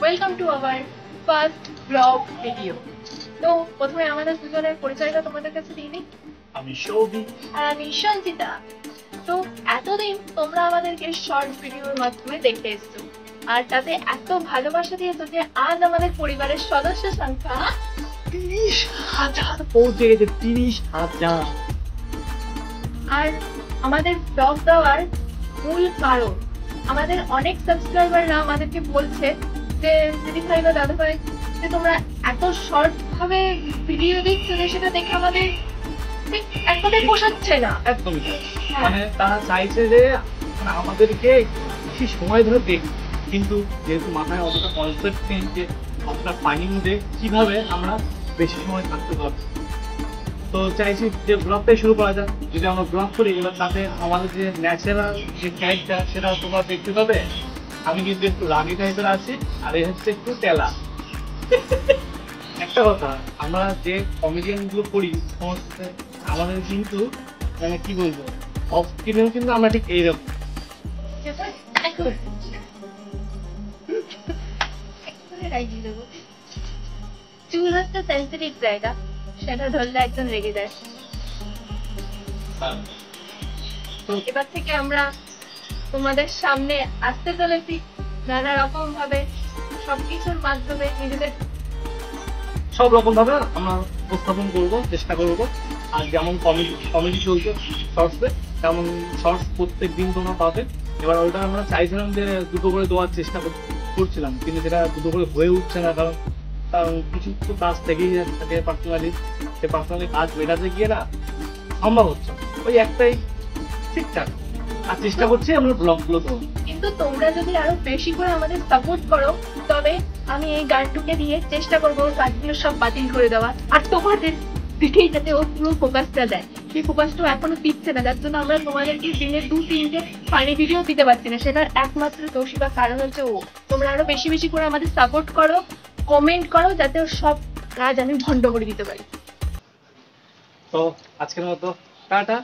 Welcome to our first blog video. তো প্রথমে আমাদের দুজনের পরিচয়টা তোমাদের কাছে দিয়ে নিই। আমি সৌভিক আর আমি সঞ্চিতা। তো এতদিন তোমরা আমাদেরকে শর্ট ভিডিওর মাধ্যমে দেখে এসছো, আর তাতে এত ভালোবাসা দিয়েছো যে আজ আমাদের পরিবারের সদস্য সংখ্যা 30,000 পৌঁছে গেছে। 30,000। আর আমাদের ব্লগ দেওয়ার মূল কারণ আমাদের অনেক সাবস্ক্রাইবাররা আমাদেরকে বলছে যে দিদি ভাই বা দাদা ভাই, যে তোমরা এত শর্ট ভাবে ভিডিও দিচ্ছ যে সেটা দেখে আমাদের ঠিক এক কথায় পোষাচ্ছে না। একদমই তাই। মানে তারা চাইছে যে আমাদেরকে বেশি সময় ধরে দেখ, কিন্তু যেহেতু মাথায় অতটা কনসেপ্ট নেই যে অতটা ফাইনিং মধ্যে কিভাবে আমরা বেশি সময় থাকতে পারবো, তো চাইছি যে ব্লগটাই শুরু করা যাক। যদি আমরা ব্লগ করি এবার তাতে আমাদের যে ন্যাচারাল যে ক্যারেক্টার সেটা তোমরা দেখতে পাবে। আমি কিন্তু একটু রাগি টাইপের আছি, আর এ হচ্ছে একটু তেলা। একটা কথা, আমরা যে কমেডিয়ান গুলো করি সমস্ত আমাদের কিন্তু মানে কি বলবো, অফ স্ক্রিনেও কিন্তু আমরা ঠিক এইরকম। চুল হচ্ছে সেন্সিটিভ জায়গা, সেটা ধরলে একজন রেগে যায়। তো এবার থেকে আমরা তোমাদের সামনে আসতে চলেছি নানা রকম ভাবে, সবকিছুর মাধ্যমে নিজেদের সব রকম ভাবে আমরা উপস্থাপন করবো, চেষ্টা করবো। আর যেমন কমেডি চলছে শর্টসে, তেমন শর্টস প্রত্যেক দিন তোমরা পাবে। এবার ওটা আমরা চাইছিলাম যে দুটো করে দেওয়ার চেষ্টা করছিলাম, কিন্তু সেটা দুটো করে হয়ে উঠছে না, কারণ কিছু তো কাজ থেকেই থাকে পার্সোনালি। সে পার্সোনালি কাজ মেটাতে গিয়ে না সম্ভব হচ্ছে না। ওই একটাই ঠিকঠাক, আর চেষ্টা করছি আমরা ব্লগগুলো তো। কিন্তু তোমরা যদি আরো বেশি করে আমাদের সাপোর্ট করো, তবে আমি এই গানটুকে দিয়ে চেষ্টা করবো কাজগুলো সব বাতিল করে দেওয়ার, আর তোমাদের দিকেই যাতে ও পুরো ফোকাসটা দেয়। সেই ফোকাসটা এখনো দিচ্ছে না, যার জন্য আমরা তোমাদেরকে দিনে 2-3টে ফানি ভিডিও দিতে পারছি না। সেটার একমাত্র দোষী বা কারণ হচ্ছে ও। তোমরা আরো বেশি বেশি করে আমাদের সাপোর্ট করো, কমেন্ট করো, যাতে ওর সব কাজ আমি ভন্ড করে দিতে পারি। তো আজকের মতো টাটা।